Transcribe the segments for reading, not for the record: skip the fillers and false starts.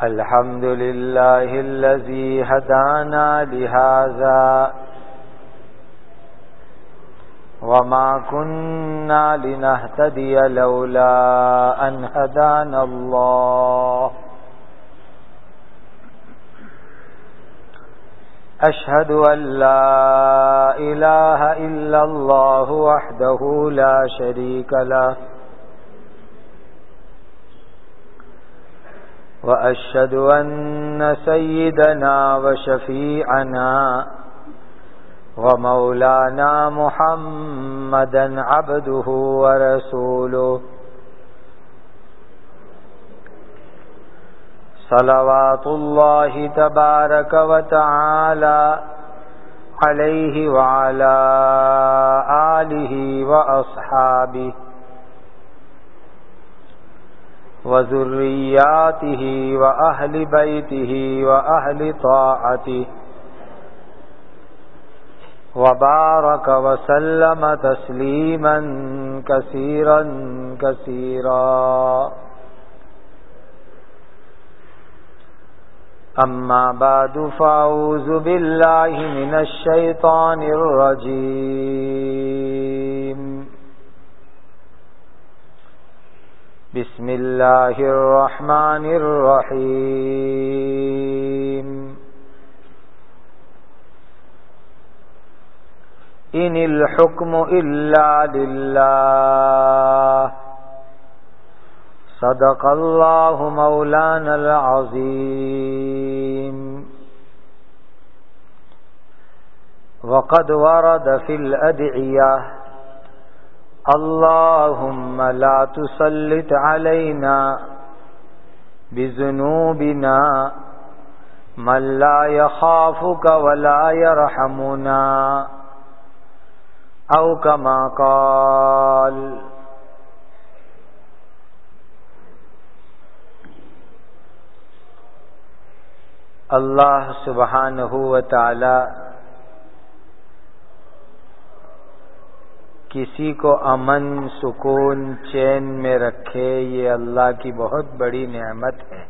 الحمد لله الذي هدانا لهذا وما كنا لنهتدي لولا أن هدانا الله أشهد أن لا إله إلا الله وحده لا شريك له وأشهد أن سيدنا وشفيعنا ومولانا محمدا عبده ورسوله صلوات الله تبارك وتعالى عليه وعلى آله وأصحابه وذرياته وأهل بيته وأهل طاعته وبارك وسلم تسليما كثيرا كثيرا أما بعد فأعوذ بالله من الشيطان الرجيم بسم الله الرحمن الرحيم إن الحكم إلا لله صدق الله مولانا العظيم وقد ورد في الأدعية اللهم لا تسلط علينا بذنوبنا من لا يخافك ولا يرحمنا أو كما قال اللہ سبحانہ و تعالی کسی کو امن سکون چین میں رکھے، یہ اللہ کی بہت بڑی نعمت ہے۔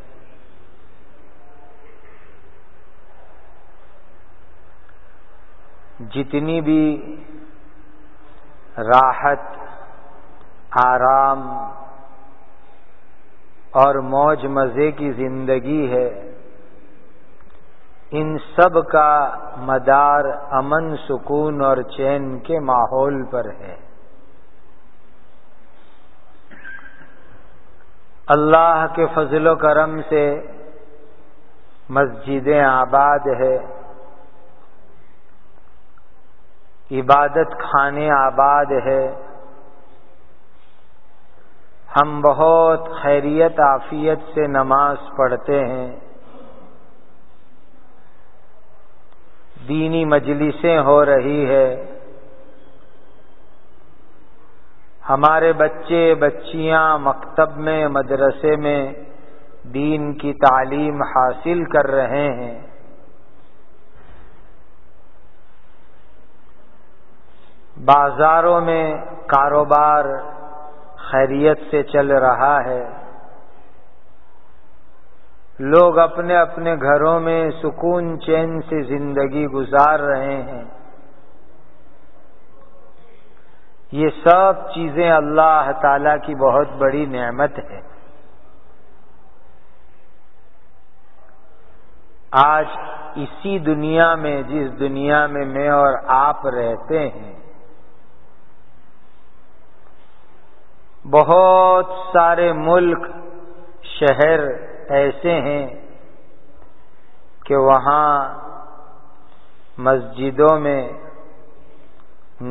جتنی بھی راحت، آرام اور موج مزے کی زندگی ہے، ان سب کا مدار امن سکون اور چین کے ماحول پر ہے۔ اللہ کے فضل و کرم سے مسجدیں آباد ہے، عبادت خانے آباد ہے، ہم بہت خیریت عافیت سے نماز پڑھتے ہیں، دینی مجلسیں ہو رہی ہے، ہمارے بچے بچیاں مکتب میں مدرسے میں دین کی تعلیم حاصل کر رہے ہیں۔ بازاروں میں کاروبار خیریت سے چل رہا ہے، لوگ اپنے اپنے گھروں میں سکون چین سے زندگی گزار رہے ہیں۔ یہ سب چیزیں اللہ تعالی کی بہت بڑی نعمت ہے۔ آج اسی دنیا میں، جس دنیا میں میں اور آپ رہتے ہیں، بہت سارے ملک شہر ایسے ہیں کہ وہاں مسجدوں میں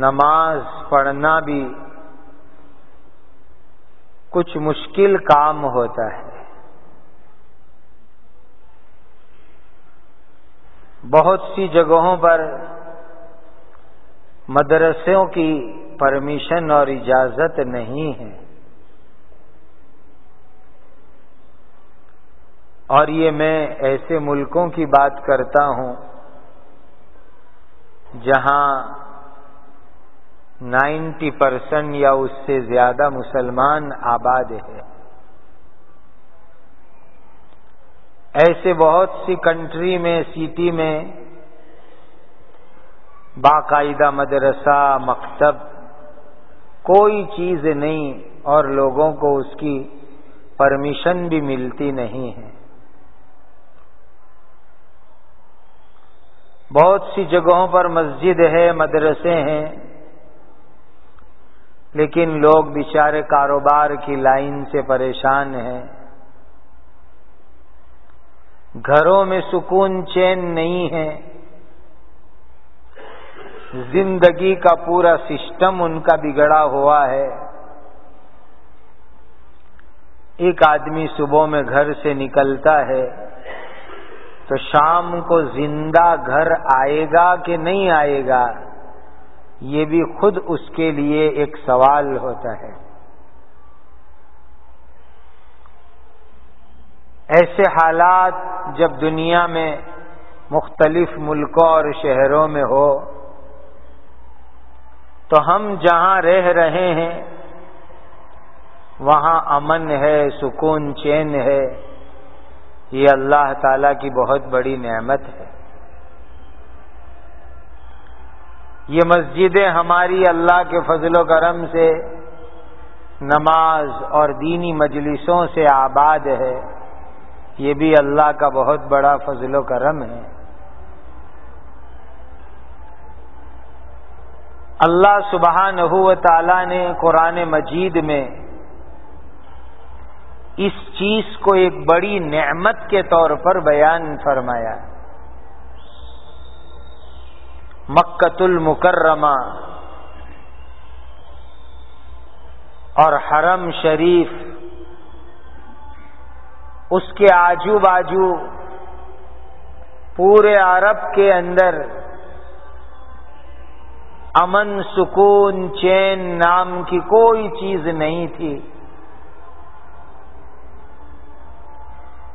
نماز پڑھنا بھی کچھ مشکل کام ہوتا ہے۔ بہت سی جگہوں پر مدرسوں کی پرمیشن اور اجازت نہیں ہے، اور یہ میں ایسے ملکوں کی بات کرتا ہوں جہاں 90% یا اس سے زیادہ مسلمان آباد ہے۔ ایسے بہت سی کنٹری میں، سٹی میں باقاعدہ مدرسہ، مکتب، کوئی چیز نہیں، اور لوگوں کو اس کی پرمیشن بھی ملتی نہیں ہے۔ بہت سی جگہوں پر مسجد ہے، مدرسے ہیں، لیکن لوگ بیچارے کاروبار کی لائن سے پریشان ہیں، گھروں میں سکون چین نہیں ہے، زندگی کا پورا سسٹم ان کا بگڑا ہوا ہے۔ ایک آدمی صبح میں گھر سے نکلتا ہے تو شام کو زندہ گھر آئے گا کہ نہیں آئے گا، یہ بھی خود اس کے لیے ایک سوال ہوتا ہے۔ ایسے حالات جب دنیا میں مختلف ملکوں اور شہروں میں ہو تو ہم جہاں رہ رہے ہیں وہاں امن ہے، سکون چین ہے، یہ اللہ تعالیٰ کی بہت بڑی نعمت ہے۔ یہ مسجدیں ہماری اللہ کے فضل و کرم سے، نماز اور دینی مجلسوں سے آباد ہے، یہ بھی اللہ کا بہت بڑا فضل و کرم ہے۔ اللہ سبحانہ و تعالی نے قرآن مجید میں اس چیز کو ایک بڑی نعمت کے طور پر بیان فرمایا۔ مکۃ المکرمہ اور حرم شریف، اس کے آجو باجو پورے عرب کے اندر امن، سکون، چین نام کی کوئی چیز نہیں تھی۔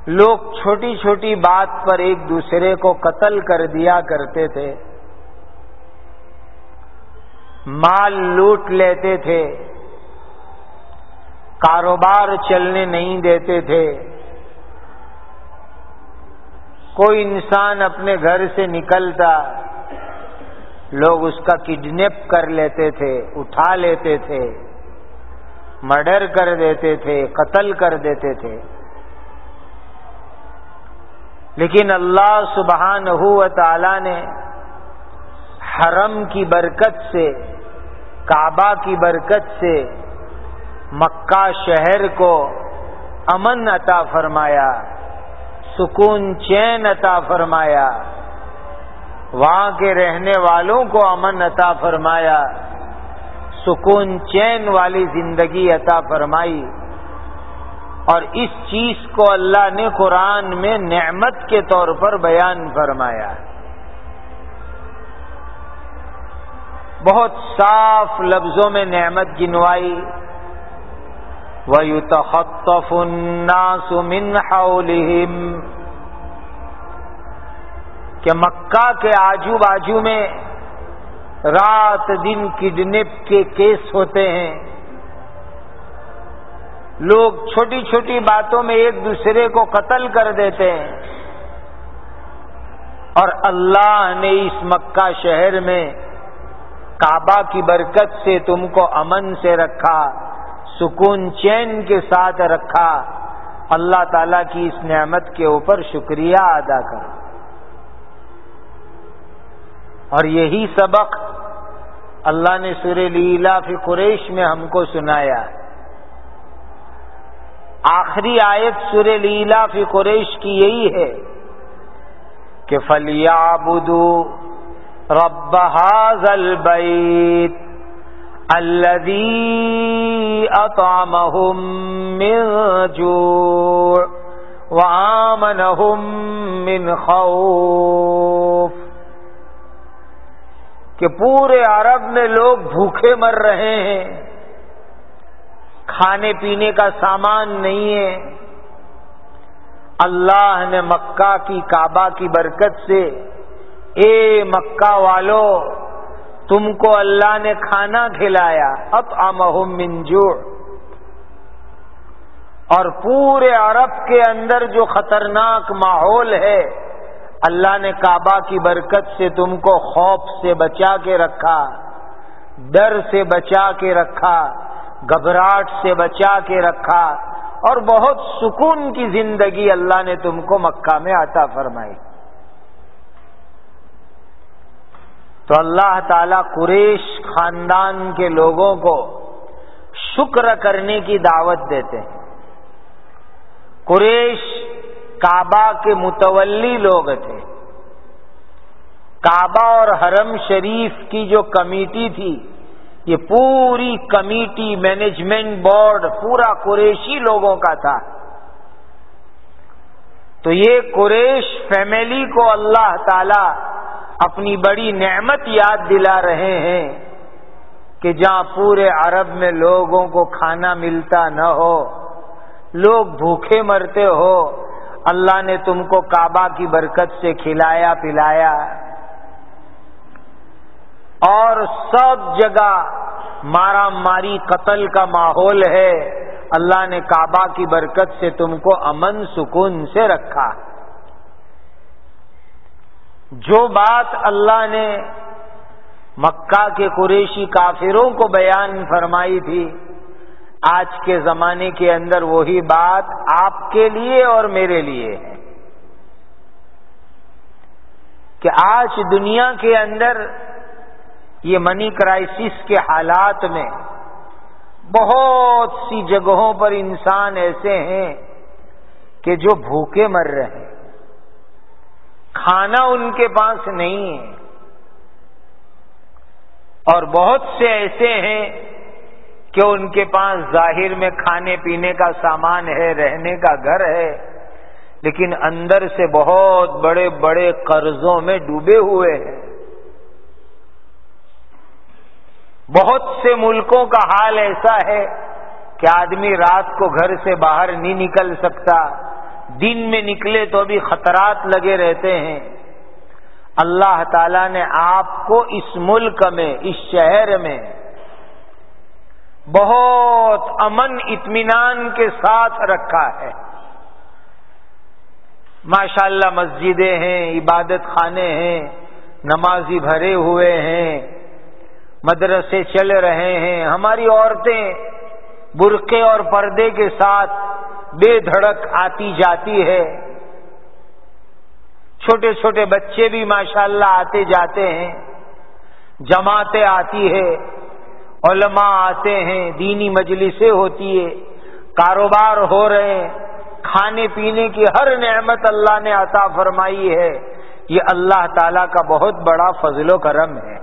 لوگ چھوٹی چھوٹی بات پر ایک دوسرے کو قتل کر دیا کرتے تھے، مال لوٹ لیتے تھے، کاروبار چلنے نہیں دیتے تھے، کوئی انسان اپنے گھر سے نکلتا لوگ اس کا کڈنیپ کر لیتے تھے، اٹھا لیتے تھے، مرڈر کر دیتے تھے، قتل کر دیتے تھے۔ لیکن اللہ سبحانہ و تعالی نے حرم کی برکت سے، کعبہ کی برکت سے مکہ شہر کو امن عطا فرمایا، سکون چین عطا فرمایا، وہاں کے رہنے والوں کو امن عطا فرمایا، سکون چین والی زندگی عطا فرمائی۔ اور اس چیز کو اللہ نے قرآن میں نعمت کے طور پر بیان فرمایا، بہت صاف لفظوں میں نعمت گنوائی۔ وَيُتَخَطَّفُ النَّاسُ مِنْ حَوْلِهِمْ، کہ مکہ کے آجو باجو میں رات دن کڈنیپ کے کیس ہوتے ہیں، لوگ چھوٹی چھوٹی باتوں میں ایک دوسرے کو قتل کر دیتے ہیں، اور اللہ نے اس مکہ شہر میں کعبہ کی برکت سے تم کو امن سے رکھا، سکون چین کے ساتھ رکھا۔ اللہ تعالیٰ کی اس نعمت کے اوپر شکریہ ادا کرو۔ اور یہی سبق اللہ نے سورہ لإلاف قریش میں ہم کو سنایا۔ آخری آیت سورہ لإلاف قریش کی یہی ہے کہ فَلْيَعْبُدُوا رَبَّ هَذَا الْبَيْتِ الَّذِي أَطْعَمَهُم مِّن جُوعٍ وَآمَنَهُم مِّن خَوْفٍ، کہ پورے عرب میں لوگ بھوکے مر رہے ہیں، کھانے پینے کا سامان نہیں ہے، اللہ نے مکہ کی کعبہ کی برکت سے، اے مکہ والو تم کو اللہ نے کھانا کھلایا، اطعمہم من جوع، اور پورے عرب کے اندر جو خطرناک ماحول ہے، اللہ نے کعبہ کی برکت سے تم کو خوف سے بچا کے رکھا، ڈر سے بچا کے رکھا، گھبراہٹ سے بچا کے رکھا، اور بہت سکون کی زندگی اللہ نے تم کو مکہ میں عطا فرمائی۔ تو اللہ تعالیٰ قریش خاندان کے لوگوں کو شکر کرنے کی دعوت دیتے ہیں۔ قریش کعبہ کے متولی لوگ تھے۔ کعبہ اور حرم شریف کی جو کمیٹی تھی، یہ پوری کمیٹی، مینجمنٹ بورڈ پورا قریشی لوگوں کا تھا۔ تو یہ قریش فیملی کو اللہ تعالی اپنی بڑی نعمت یاد دلا رہے ہیں کہ جہاں پورے عرب میں لوگوں کو کھانا ملتا نہ ہو، لوگ بھوکے مرتے ہو، اللہ نے تم کو کعبہ کی برکت سے کھلایا پلایا، اور سب جگہ مارا ماری قتل کا ماحول ہے، اللہ نے کعبہ کی برکت سے تم کو امن سکون سے رکھا۔ جو بات اللہ نے مکہ کے قریشی کافروں کو بیان فرمائی تھی، آج کے زمانے کے اندر وہی بات آپ کے لیے اور میرے لیے ہے کہ آج دنیا کے اندر یہ منی کرائسس کے حالات میں بہت سی جگہوں پر انسان ایسے ہیں کہ جو بھوکے مر رہے ہیں، کھانا ان کے پاس نہیں ہے، اور بہت سے ایسے ہیں کہ ان کے پاس ظاہر میں کھانے پینے کا سامان ہے، رہنے کا گھر ہے، لیکن اندر سے بہت بڑے بڑے قرضوں میں ڈوبے ہوئے ہیں۔ بہت سے ملکوں کا حال ایسا ہے کہ آدمی رات کو گھر سے باہر نہیں نکل سکتا، دن میں نکلے تو بھی خطرات لگے رہتے ہیں۔ اللہ تعالیٰ نے آپ کو اس ملک میں، اس شہر میں بہت امن اطمینان کے ساتھ رکھا ہے۔ ماشاءاللہ مسجدیں ہیں، عبادت خانے ہیں، نمازی بھرے ہوئے ہیں، مدرسے چل رہے ہیں، ہماری عورتیں برقعے اور پردے کے ساتھ بے دھڑک آتی جاتی ہے، چھوٹے چھوٹے بچے بھی ماشاءاللہ آتے جاتے ہیں، جماعتیں آتی ہے، علماء آتے ہیں، دینی مجلسیں ہوتی ہے، کاروبار ہو رہے ہیں، کھانے پینے کی ہر نعمت اللہ نے عطا فرمائی ہے۔ یہ اللہ تعالیٰ کا بہت بڑا فضل و کرم ہے۔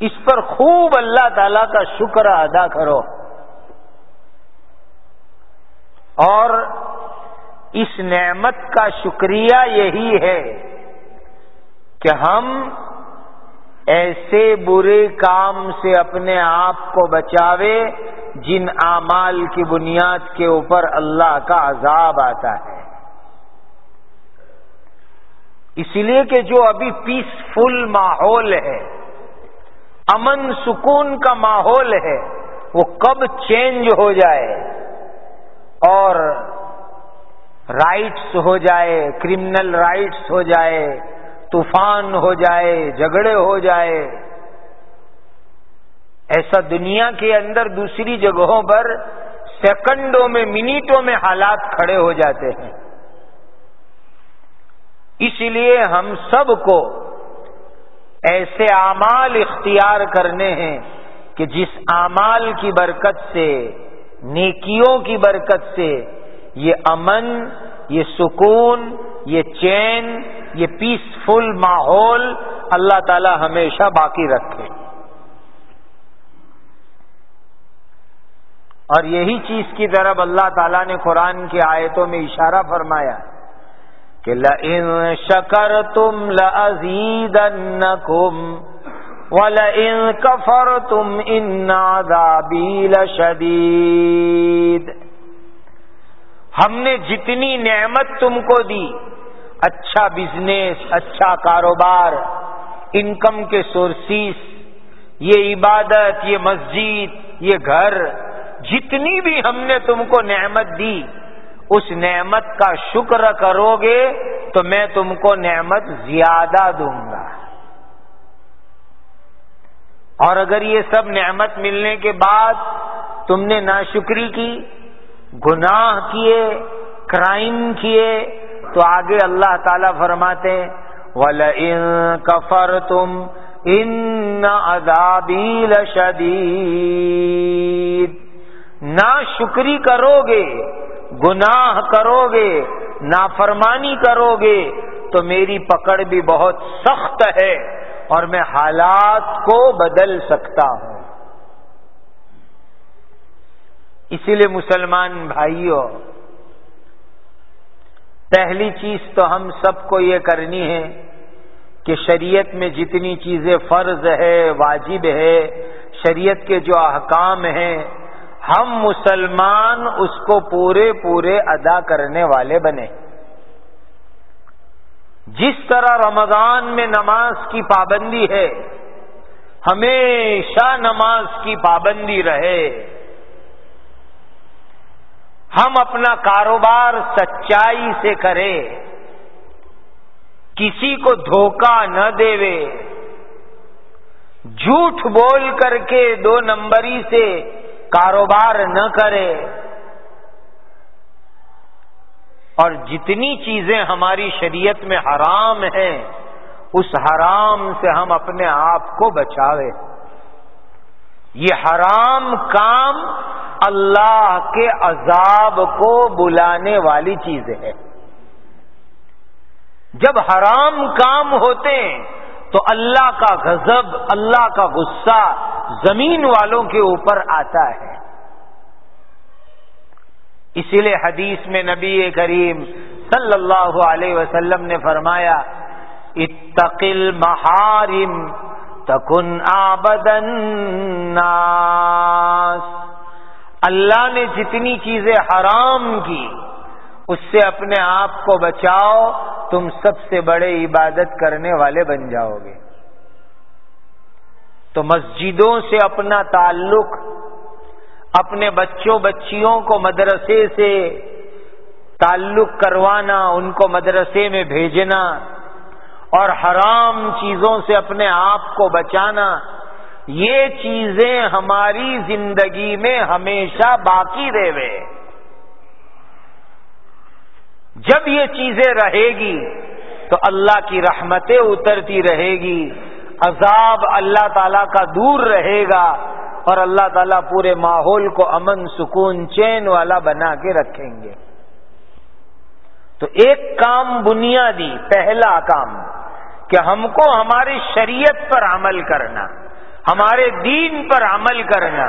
اس پر خوب اللہ تعالیٰ کا شکر ادا کرو، اور اس نعمت کا شکریہ یہی ہے کہ ہم ایسے برے کام سے اپنے آپ کو بچاوے جن اعمال کی بنیاد کے اوپر اللہ کا عذاب آتا ہے۔ اس لیے کہ جو ابھی پیسفل ماحول ہے، امن سکون کا ماحول ہے، وہ کب چینج ہو جائے اور رائٹس ہو جائے، کرمنل رائٹس ہو جائے، طوفان ہو جائے، جھگڑے ہو جائے، ایسا دنیا کے اندر دوسری جگہوں پر سیکنڈوں میں، منٹوں میں حالات کھڑے ہو جاتے ہیں۔ اس لیے ہم سب کو ایسے اعمال اختیار کرنے ہیں کہ جس اعمال کی برکت سے، نیکیوں کی برکت سے یہ امن، یہ سکون، یہ چین، یہ پیسفل ماحول اللہ تعالی ہمیشہ باقی رکھے۔ اور یہی چیز کی طرف اللہ تعالیٰ نے قرآن کی آیتوں میں اشارہ فرمایا کہ لَئِن شَكَرْتُمْ لَأَزِيدَنَّكُمْ وَلَئِن كَفَرْتُمْ إِنَّ عَذَابِي لَشَدِيدٌ۔ ہم نے جتنی نعمت تم کو دی، اچھا بزنس، اچھا کاروبار، انکم کے سورسز، یہ عبادت، یہ مسجد، یہ گھر، جتنی بھی ہم نے تم کو نعمت دی اس نعمت کا شکر کرو گے تو میں تم کو نعمت زیادہ دوں گا. اور اگر یہ سب نعمت ملنے کے بعد تم نے ناشکری کی، گناہ کیے، کرائم کیے، تو آگے اللہ تعالیٰ فرماتے ہیں وَلَئِن كَفَرْتُمْ إِنَّ عَذَابِي لَشَدِيدٌ. ناشکری کرو گے، گناہ کرو گے، نافرمانی کرو گے تو میری پکڑ بھی بہت سخت ہے اور میں حالات کو بدل سکتا ہوں. اسی لیے مسلمان بھائیوں، پہلی چیز تو ہم سب کو یہ کرنی ہے کہ شریعت میں جتنی چیزیں فرض ہے، واجب ہے، شریعت کے جو احکام ہیں، ہم مسلمان اس کو پورے ادا کرنے والے بنے. جس طرح رمضان میں نماز کی پابندی ہے، ہمیشہ نماز کی پابندی رہے. ہم اپنا کاروبار سچائی سے کریں، کسی کو دھوکہ نہ دیوے، جھوٹ بول کر کے 2 نمبری سے کاروبار نہ کرے. اور جتنی چیزیں ہماری شریعت میں حرام ہیں اس حرام سے ہم اپنے آپ کو بچاوے. یہ حرام کام اللہ کے عذاب کو بلانے والی چیز ہے. جب حرام کام ہوتے ہیں تو اللہ کا غضب، اللہ کا غصہ زمین والوں کے اوپر آتا ہے. اسی لیے حدیث میں نبی کریم صلی اللہ علیہ وسلم نے فرمایا اتق المحارم تکن عبد الناس. اللہ نے جتنی چیزیں حرام کی اس سے اپنے آپ کو بچاؤ، تم سب سے بڑے عبادت کرنے والے بن جاؤ گے. تو مسجدوں سے اپنا تعلق، اپنے بچوں بچیوں کو مدرسے سے تعلق کروانا، ان کو مدرسے میں بھیجنا اور حرام چیزوں سے اپنے آپ کو بچانا، یہ چیزیں ہماری زندگی میں ہمیشہ باقی رہے. جب یہ چیزیں رہے گی تو اللہ کی رحمتیں اترتی رہے گی، عذاب اللہ تعالیٰ کا دور رہے گا اور اللہ تعالیٰ پورے ماحول کو امن، سکون، چین والا بنا کے رکھیں گے. تو ایک کام بنیادی، پہلا کام کہ ہم کو ہماری شریعت پر عمل کرنا، ہمارے دین پر عمل کرنا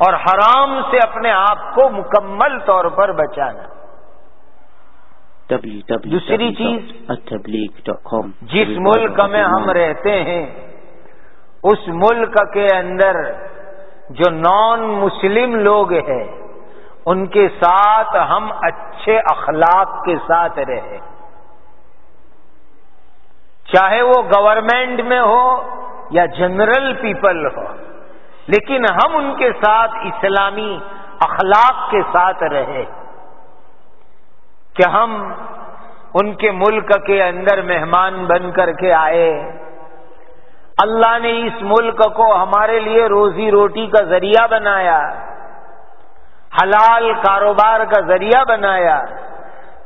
اور حرام سے اپنے آپ کو مکمل طور پر بچانا. دوسری چیز، جس ملک میں ہم رہتے ہیں اس ملک کے اندر جو نان مسلم لوگ ہیں ان کے ساتھ ہم اچھے اخلاق کے ساتھ رہیں، چاہے وہ گورنمنٹ میں ہو یا جنرل پیپل ہو، لیکن ہم ان کے ساتھ اسلامی اخلاق کے ساتھ رہیں کہ ہم ان کے ملک کے اندر مہمان بن کر کے آئے. اللہ نے اس ملک کو ہمارے لیے روزی روٹی کا ذریعہ بنایا، حلال کاروبار کا ذریعہ بنایا،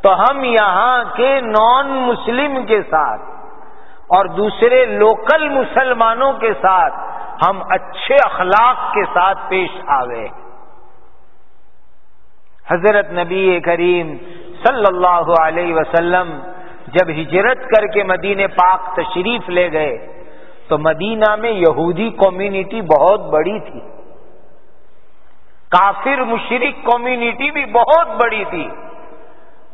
تو ہم یہاں کے نان مسلم کے ساتھ اور دوسرے لوکل مسلمانوں کے ساتھ ہم اچھے اخلاق کے ساتھ پیش آوے. حضرت نبی کریم صلی اللہ علیہ وسلم جب ہجرت کر کے مدینہ پاک تشریف لے گئے تو مدینہ میں یہودی کمیونٹی بہت بڑی تھی، کافر مشرک کمیونٹی بھی بہت بڑی تھی.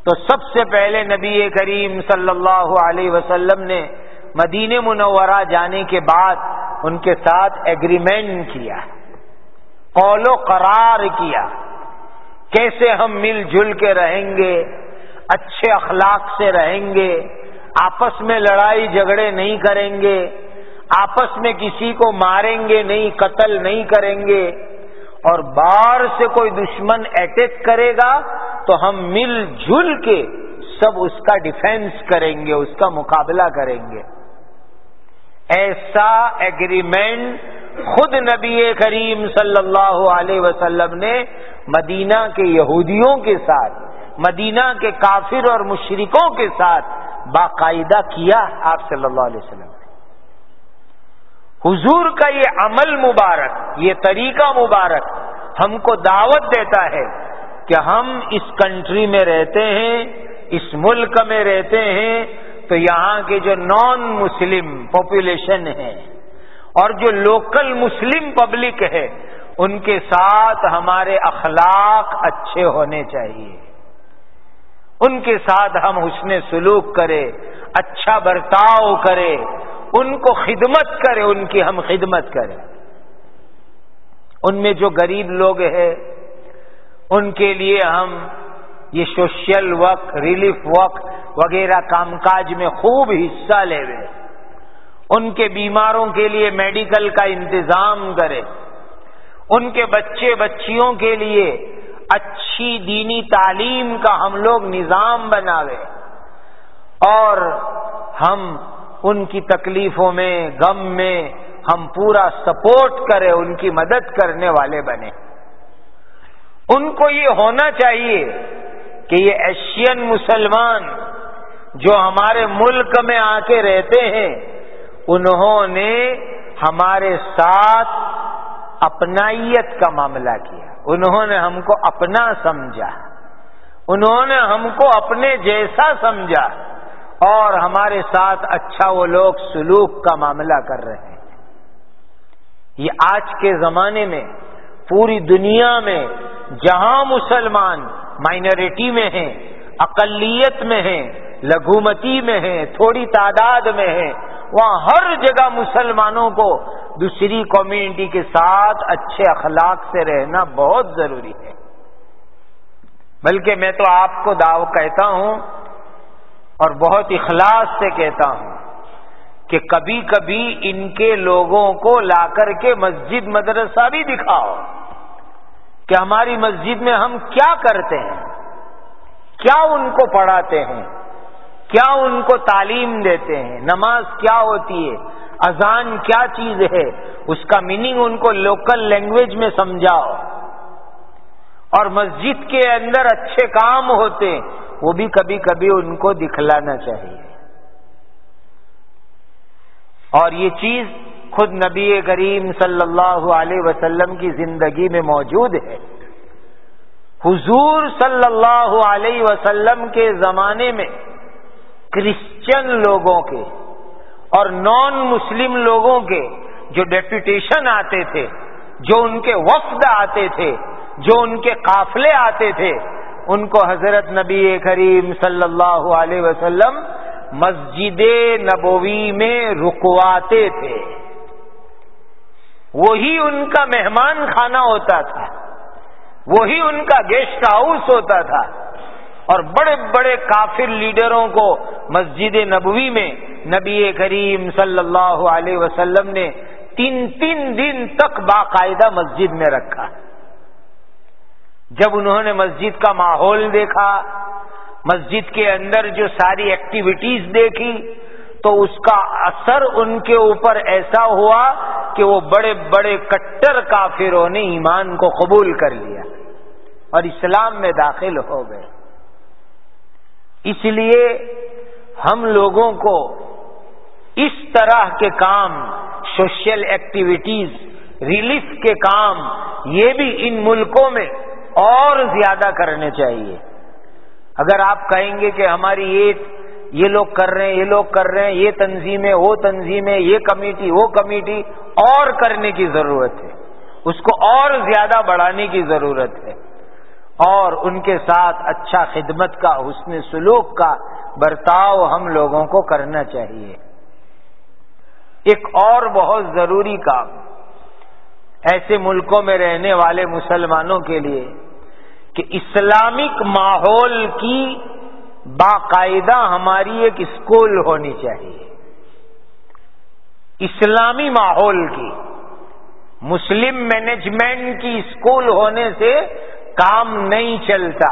تو سب سے پہلے نبی کریم صلی اللہ علیہ وسلم نے مدینہ منورہ جانے کے بعد ان کے ساتھ ایگریمنٹ کیا، قول و قرار کیا، کیسے ہم مل جل کے رہیں گے، اچھے اخلاق سے رہیں گے، آپس میں لڑائی جھگڑے نہیں کریں گے، آپس میں کسی کو ماریں گے نہیں، قتل نہیں کریں گے، اور باہر سے کوئی دشمن اٹیک کرے گا تو ہم مل جل کے سب اس کا ڈیفینس کریں گے، اس کا مقابلہ کریں گے۔ ایسا ایگریمنٹ خود نبی کریم صلی اللہ علیہ وسلم نے مدینہ کے یہودیوں کے ساتھ، مدینہ کے کافر اور مشرکوں کے ساتھ باقاعدہ کیا آپ صلی اللہ علیہ وسلم نے۔ حضور کا یہ عمل مبارک، یہ طریقہ مبارک ہم کو دعوت دیتا ہے کہ ہم اس کنٹری میں رہتے ہیں، اس ملک میں رہتے ہیں، تو یہاں کے جو نان مسلم پاپولیشن ہے اور جو لوکل مسلم پبلک ہے ان کے ساتھ ہمارے اخلاق اچھے ہونے چاہیے، ان کے ساتھ ہم حسن سلوک کریں، اچھا برتاؤ کریں، ان کو خدمت کریں، ان کی ہم خدمت کریں۔ ان میں جو غریب لوگ ہیں ان کے لیے ہم یہ سوشل ورک، ریلیف ورک وغیرہ کام کاج میں خوب حصہ لے، ان کے بیماروں کے لیے میڈیکل کا انتظام کریں، ان کے بچے بچیوں کے لیے اچھی دینی تعلیم کا ہم لوگ نظام بناویں، اور ہم ان کی تکلیفوں میں، غم میں ہم پورا سپورٹ کریں، ان کی مدد کرنے والے بنیں۔ ان کو یہ ہونا چاہیے کہ یہ ایشین مسلمان جو ہمارے ملک میں آ کے رہتے ہیں انہوں نے ہمارے ساتھ اپنائیت کا معاملہ کیا، انہوں نے ہم کو اپنا سمجھا، انہوں نے ہم کو اپنے جیسا سمجھا، اور ہمارے ساتھ اچھا وہ لوگ سلوک کا معاملہ کر رہے ہیں۔ یہ آج کے زمانے میں پوری دنیا میں جہاں مسلمان مائنورٹی میں ہیں، اقلیت میں ہیں، لگھومتی میں ہیں، تھوڑی تعداد میں ہیں، وہاں ہر جگہ مسلمانوں کو دوسری کمیونٹی کے ساتھ اچھے اخلاق سے رہنا بہت ضروری ہے۔ بلکہ میں تو آپ کو کہتا ہوں اور بہت اخلاص سے کہتا ہوں کہ کبھی کبھی ان کے لوگوں کو لا کر کے مسجد مدرسہ بھی دکھاؤ کہ ہماری مسجد میں ہم کیا کرتے ہیں، کیا ان کو پڑھاتے ہیں، کیا ان کو تعلیم دیتے ہیں، نماز کیا ہوتی ہے، اذان کیا چیز ہے، اس کا میننگ ان کو لوکل لینگویج میں سمجھاؤ، اور مسجد کے اندر اچھے کام ہوتے ہیں وہ بھی کبھی کبھی ان کو دکھلانا چاہیے۔ اور یہ چیز خود نبی کریم صلی اللہ علیہ وسلم کی زندگی میں موجود ہے۔ حضور صلی اللہ علیہ وسلم کے زمانے میں کرسچن لوگوں کے اور نان مسلم لوگوں کے جو ڈیپوٹیشن آتے تھے، جو ان کے وفد آتے تھے، جو ان کے قافلے آتے تھے، ان کو حضرت نبی کریم صلی اللہ علیہ وسلم مسجد نبوی میں رکواتے تھے، وہی ان کا مہمان خانہ ہوتا تھا، وہی ان کا گیسٹ ہاؤس ہوتا تھا، اور بڑے بڑے کافر لیڈروں کو مسجد نبوی میں نبی کریم صلی اللہ علیہ وسلم نے 3 دن تک باقاعدہ مسجد میں رکھا۔ جب انہوں نے مسجد کا ماحول دیکھا، مسجد کے اندر جو ساری ایکٹیویٹیز دیکھی، تو اس کا اثر ان کے اوپر ایسا ہوا کہ وہ بڑے بڑے کٹر کافروں نے ایمان کو قبول کر لیا اور اسلام میں داخل ہو گئے۔ اس لیے ہم لوگوں کو اس طرح کے کام، سوشل ایکٹیویٹیز، ریلیف کے کام، یہ بھی ان ملکوں میں اور زیادہ کرنے چاہیے۔ اگر آپ کہیں گے کہ ہماری یہ لوگ کر رہے ہیں، یہ لوگ کر رہے ہیں، یہ تنظیمیں، وہ تنظیمیں، یہ کمیٹی، وہ کمیٹی، اور کرنے کی ضرورت ہے، اس کو اور زیادہ بڑھانے کی ضرورت ہے، اور ان کے ساتھ اچھا خدمت کا، حسن سلوک کا برتاؤ ہم لوگوں کو کرنا چاہیے۔ ایک اور بہت ضروری کام ایسے ملکوں میں رہنے والے مسلمانوں کے لیے کہ اسلامک ماحول کی باقاعدہ ہماری ایک اسکول ہونی چاہیے، اسلامی ماحول کی۔ مسلم مینجمنٹ کی اسکول ہونے سے کام نہیں چلتا،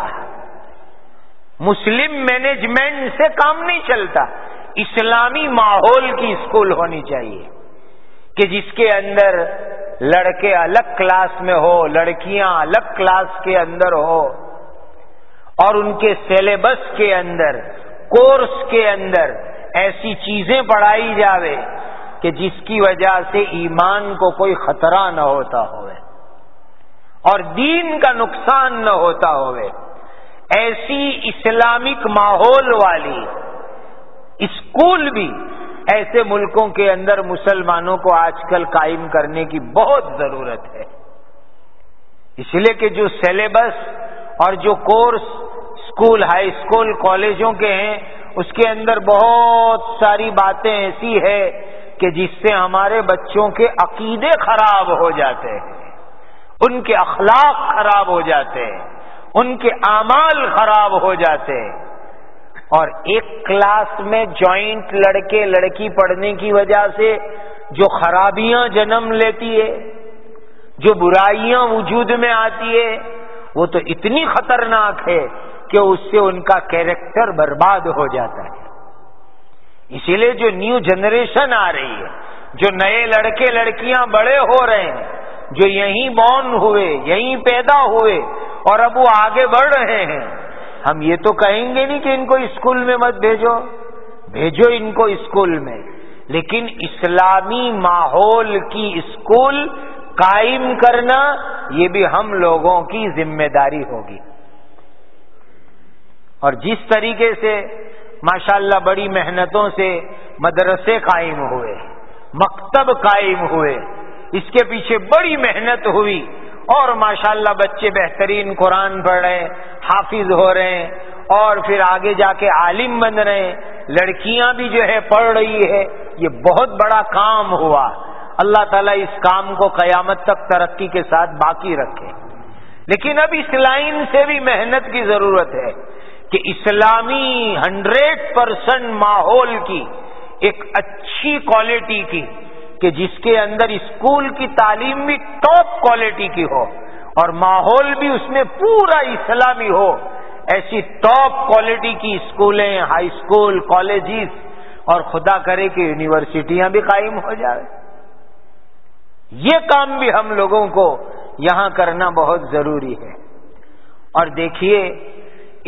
مسلم مینجمنٹ سے کام نہیں چلتا، اسلامی ماحول کی اسکول ہونی چاہیے کہ جس کے اندر لڑکے الگ کلاس میں ہو، لڑکیاں الگ کلاس کے اندر ہو، اور ان کے سلیبس کے اندر، کورس کے اندر ایسی چیزیں پڑھائی جاوے کہ جس کی وجہ سے ایمان کو کوئی خطرہ نہ ہوتا ہوئے اور دین کا نقصان نہ ہوتا ہوئے، ایسی اسلامک ماحول والی اسکول بھی ایسے ملکوں کے اندر مسلمانوں کو آج کل قائم کرنے کی بہت ضرورت ہے، اس لیے کہ جو سلیبس اور جو کورس اسکول، ہائی اسکول، کالجوں کے ہیں، اس کے اندر بہت ساری باتیں ایسی ہے کہ جس سے ہمارے بچوں کے عقیدے خراب ہو جاتے ہیں، ان کے اخلاق خراب ہو جاتے ہیں، ان کے اعمال خراب ہو جاتے ہیں، اور ایک کلاس میں جوائنٹ لڑکے لڑکی پڑھنے کی وجہ سے جو خرابیاں جنم لیتی ہے، جو برائیاں وجود میں آتی ہے، وہ تو اتنی خطرناک ہے کہ اس سے ان کا کیریکٹر برباد ہو جاتا ہے۔ اسی لیے جو نیو جنریشن آ رہی ہے، جو نئے لڑکے لڑکیاں بڑے ہو رہے ہیں، جو یہیں بورن ہوئے، یہیں پیدا ہوئے اور اب وہ آگے بڑھ رہے ہیں، ہم یہ تو کہیں گے نہیں کہ ان کو اسکول میں مت بھیجو، بھیجو ان کو اسکول میں، لیکن اسلامی ماحول کی اسکول قائم کرنا یہ بھی ہم لوگوں کی ذمہ داری ہوگی۔ اور جس طریقے سے ماشاءاللہ بڑی محنتوں سے مدرسے قائم ہوئے، مکتب قائم ہوئے، اس کے پیچھے بڑی محنت ہوئی، اور ماشاءاللہ بچے بہترین قرآن پڑھ رہے ہیں، حافظ ہو رہے ہیں، اور پھر آگے جا کے عالم بن رہے ہیں، لڑکیاں بھی جو ہے پڑھ رہی ہے، یہ بہت بڑا کام ہوا۔ اللہ تعالیٰ اس کام کو قیامت تک ترقی کے ساتھ باقی رکھے۔ لیکن اب اس لائن سے بھی محنت کی ضرورت ہے کہ اسلامی 100% ماحول کی ایک اچھی کوالٹی کی، کہ جس کے اندر اسکول کی تعلیم بھی ٹاپ کوالٹی کی ہو اور ماحول بھی اس میں پورا اسلامی ہو، ایسی ٹاپ کوالٹی کی اسکولیں، ہائی اسکول، کالجز، اور خدا کرے کہ یونیورسٹیاں بھی قائم ہو جائے۔ یہ کام بھی ہم لوگوں کو یہاں کرنا بہت ضروری ہے۔ اور دیکھیے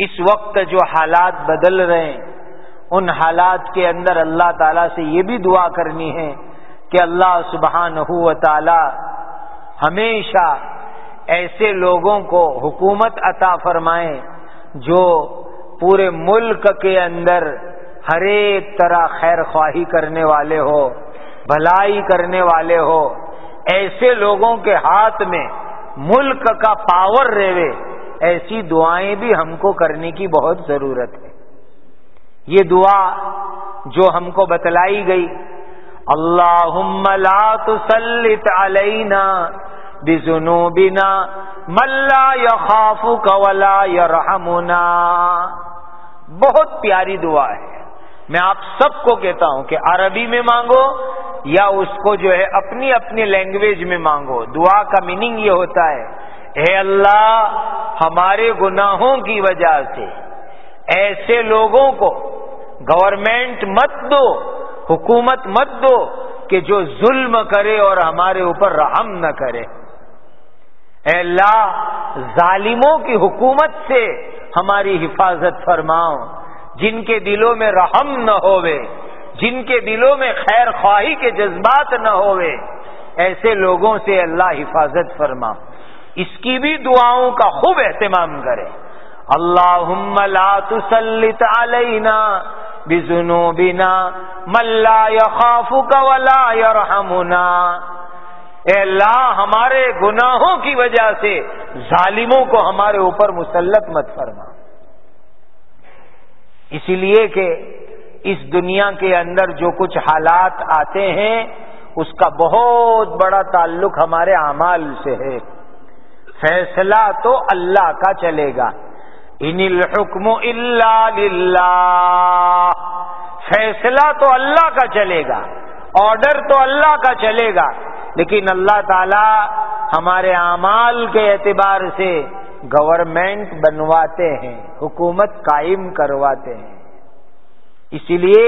اس وقت جو حالات بدل رہے ہیں، ان حالات کے اندر اللہ تعالیٰ سے یہ بھی دعا کرنی ہے کہ اللہ سبحانہ و تعالی ہمیشہ ایسے لوگوں کو حکومت عطا فرمائیں جو پورے ملک کے اندر ہر ایک طرح خیر خواہی کرنے والے ہو، بھلائی کرنے والے ہو، ایسے لوگوں کے ہاتھ میں ملک کا پاور رہے، ایسی دعائیں بھی ہم کو کرنے کی بہت ضرورت ہے۔ یہ دعا جو ہم کو بتلائی گئی، اللہم لا تسلط علینا بذنوبنا من لا یخافک ولا یرحمنا، بہت پیاری دعا ہے۔ میں آپ سب کو کہتا ہوں کہ عربی میں مانگو یا اس کو جو ہے اپنی اپنی لینگویج میں مانگو، دعا کا میننگ یہ ہوتا ہے، اے اللہ ہمارے گناہوں کی وجہ سے ایسے لوگوں کو گورنمنٹ مت دو، حکومت مت دو کہ جو ظلم کرے اور ہمارے اوپر رحم نہ کرے۔ اے اللہ ظالموں کی حکومت سے ہماری حفاظت فرماؤ، جن کے دلوں میں رحم نہ ہوئے، جن کے دلوں میں خیر خواہی کے جذبات نہ ہوئے، ایسے لوگوں سے اللہ حفاظت فرما۔ اس کی بھی دعاؤں کا خوب اہتمام کرے۔ اللہم لا تسلط علینا بذنوبنا من لا یخافک ولا یرحمنا، اے اللہ ہمارے گناہوں کی وجہ سے ظالموں کو ہمارے اوپر مسلط مت فرما۔ اسی لیے کہ اس دنیا کے اندر جو کچھ حالات آتے ہیں اس کا بہت بڑا تعلق ہمارے اعمال سے ہے۔ فیصلہ تو اللہ کا چلے گا، ان الحکم الا للہ، فیصلہ تو اللہ کا چلے گا، آرڈر تو اللہ کا چلے گا، لیکن اللہ تعالی ہمارے اعمال کے اعتبار سے گورنمنٹ بنواتے ہیں، حکومت قائم کرواتے ہیں۔ اسی لیے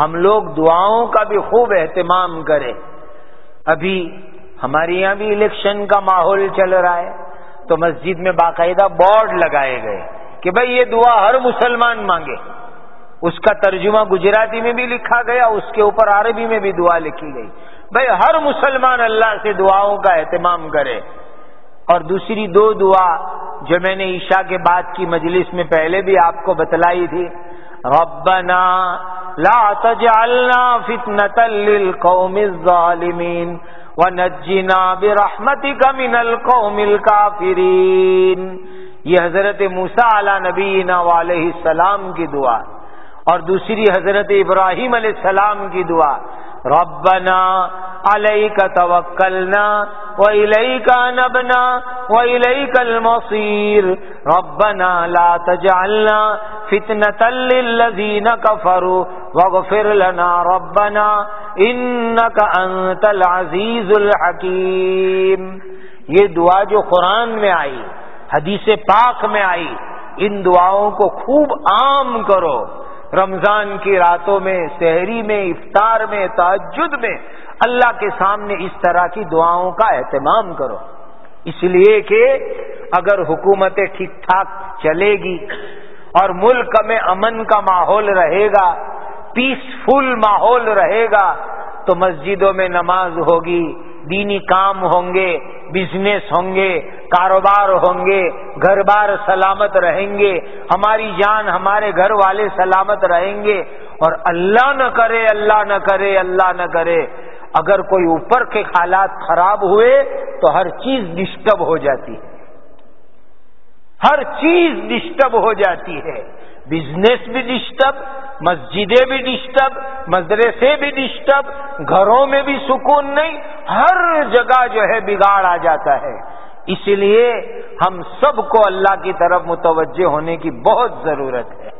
ہم لوگ دعاؤں کا بھی خوب اہتمام کریں۔ ابھی ہمارے یہاں بھی الیکشن کا ماحول چل رہا ہے، تو مسجد میں باقاعدہ بورڈ لگائے گئے کہ بھئی یہ دعا ہر مسلمان مانگے۔ اس کا ترجمہ گجراتی میں بھی لکھا گیا، اس کے اوپر عربی میں بھی دعا لکھی گئی، بھئی ہر مسلمان اللہ سے دعاؤں کا اہتمام کرے۔ اور دوسری دو دعا جو میں نے عشاء کے بعد کی مجلس میں پہلے بھی آپ کو بتلائی تھی، ربنا لا تجعلنا فتنة للقوم الظالمین ونجنا برحمتک من القوم الکافرین، یہ حضرت موسیٰ علی نبینا علیہ السلام کی دعا، اور دوسری حضرت ابراہیم علیہ السلام کی دعا، ربنا علیک توکلنا وإلیک انبنا وإلیک المصیر ربنا لا تجعلنا فتنة للذین کفروا واغفر لنا ربنا انک انت العزیز الحکیم۔ یہ دعا جو قرآن میں آئی، حدیث پاک میں آئی، ان دعاؤں کو خوب عام کرو۔ رمضان کی راتوں میں، سحری میں، افطار میں، تہجد میں اللہ کے سامنے اس طرح کی دعاؤں کا اہتمام کرو، اس لیے کہ اگر حکومتیں ٹھیک ٹھاک چلے گی اور ملک میں امن کا ماحول رہے گا، پیسفل ماحول رہے گا، تو مسجدوں میں نماز ہوگی، دینی کام ہوں گے، بزنس ہوں گے، کاروبار ہوں گے، گھر بار سلامت رہیں گے، ہماری جان ہمارے گھر والے سلامت رہیں گے۔ اور اللہ نہ کرے، اللہ نہ کرے، اللہ نہ کرے، اگر کوئی اوپر کے حالات خراب ہوئے تو ہر چیز ڈسٹرب ہو جاتی ہے، ہر چیز ڈسٹرب ہو جاتی ہے، بزنس بھی ڈسٹرب، مسجدیں بھی ڈسٹرب، مدرسے بھی ڈسٹرب، گھروں میں بھی سکون نہیں، ہر جگہ جو ہے بگاڑ آ جاتا ہے۔ اس لیے ہم سب کو اللہ کی طرف متوجہ ہونے کی بہت ضرورت ہے۔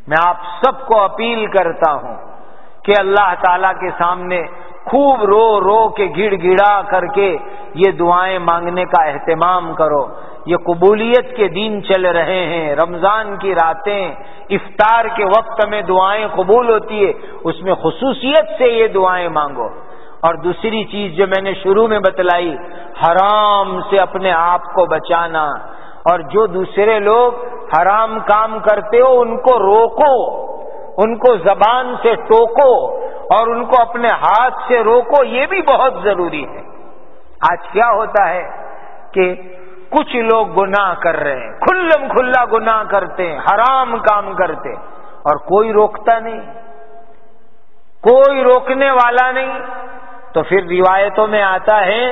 میں آپ سب کو اپیل کرتا ہوں کہ اللہ تعالیٰ کے سامنے خوب رو رو کے گڑ گڑا کر کے یہ دعائیں مانگنے کا اہتمام کرو۔ یہ قبولیت کے دن چل رہے ہیں، رمضان کی راتیں، افطار کے وقت میں دعائیں قبول ہوتی ہے، اس میں خصوصیت سے یہ دعائیں مانگو۔ اور دوسری چیز جو میں نے شروع میں بتلائی، حرام سے اپنے آپ کو بچانا، اور جو دوسرے لوگ حرام کام کرتے ہو ان کو روکو، ان کو زبان سے ٹوکو اور ان کو اپنے ہاتھ سے روکو، یہ بھی بہت ضروری ہے۔ آج کیا ہوتا ہے کہ کچھ لوگ گناہ کر رہے ہیں، کھلم کھلا گناہ کرتے ہیں، حرام کام کرتے، اور کوئی روکتا نہیں، کوئی روکنے والا نہیں۔ تو پھر روایتوں میں آتا ہے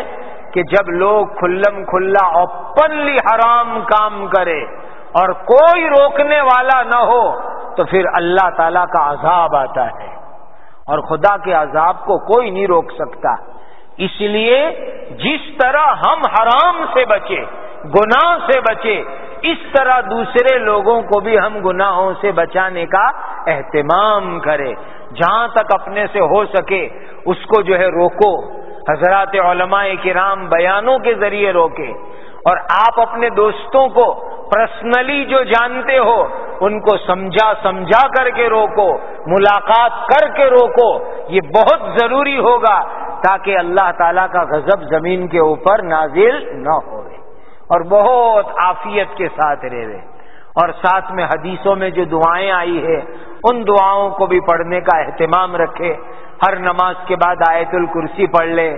کہ جب لوگ کھلم کھلا اوپنلی حرام کام کرے اور کوئی روکنے والا نہ ہو تو پھر اللہ تعالیٰ کا عذاب آتا ہے، اور خدا کے عذاب کو کوئی نہیں روک سکتا۔ اس لیے جس طرح ہم حرام سے بچے، گناہ سے بچے، اس طرح دوسرے لوگوں کو بھی ہم گناہوں سے بچانے کا اہتمام کریں۔ جہاں تک اپنے سے ہو سکے اس کو جو ہے روکو۔ حضرات علماء کرام بیانوں کے ذریعے روکے، اور آپ اپنے دوستوں کو پرسنلی جو جانتے ہو ان کو سمجھا کر کے روکو، ملاقات کر کے روکو، یہ بہت ضروری ہوگا تاکہ اللہ تعالیٰ کا غضب زمین کے اوپر نازل نہ ہوئے اور بہت عافیت کے ساتھ رہے۔ اور ساتھ میں حدیثوں میں جو دعائیں آئی ہے ان دعاؤں کو بھی پڑھنے کا اہتمام رکھے۔ ہر نماز کے بعد آیت الکرسی پڑھ لے،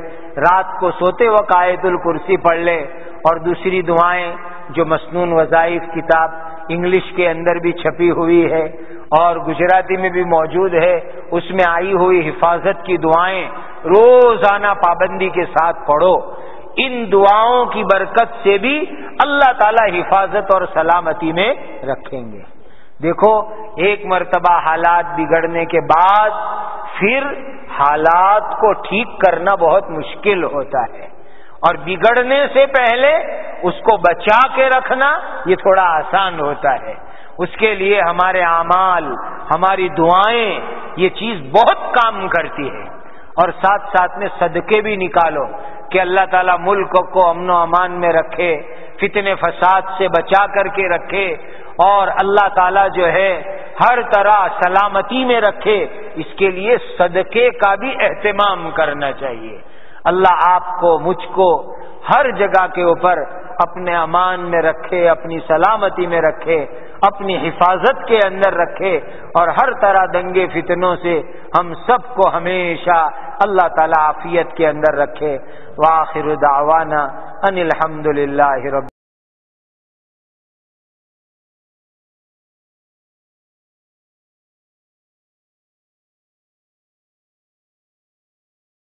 رات کو سوتے وقت آیت الکرسی پڑھ لے، اور دوسری دعائیں جو مسنون وظائف کتاب انگلش کے اندر بھی چھپی ہوئی ہے اور گجراتی میں بھی موجود ہے، اس میں آئی ہوئی حفاظت کی دعائیں روزانہ پابندی کے ساتھ پڑھو۔ ان دعاؤں کی برکت سے بھی اللہ تعالی حفاظت اور سلامتی میں رکھیں گے۔ دیکھو، ایک مرتبہ حالات بگڑنے کے بعد پھر حالات کو ٹھیک کرنا بہت مشکل ہوتا ہے، اور بگڑنے سے پہلے اس کو بچا کے رکھنا یہ تھوڑا آسان ہوتا ہے۔ اس کے لیے ہمارے اعمال، ہماری دعائیں، یہ چیز بہت کام کرتی ہے۔ اور ساتھ ساتھ میں صدقے بھی نکالو کہ اللہ تعالیٰ ملک کو امن و امان میں رکھے، فتنے فساد سے بچا کر کے رکھے، اور اللہ تعالیٰ جو ہے ہر طرح سلامتی میں رکھے۔ اس کے لیے صدقے کا بھی اہتمام کرنا چاہیے۔ اللہ آپ کو، مجھ کو ہر جگہ کے اوپر اپنے امان میں رکھے، اپنی سلامتی میں رکھے، اپنی حفاظت کے اندر رکھے، اور ہر طرح دنگے فتنوں سے ہم سب کو ہمیشہ اللہ تعالیٰ عافیت کے اندر رکھے۔ وآخر دعوانا ان الحمد للہ رب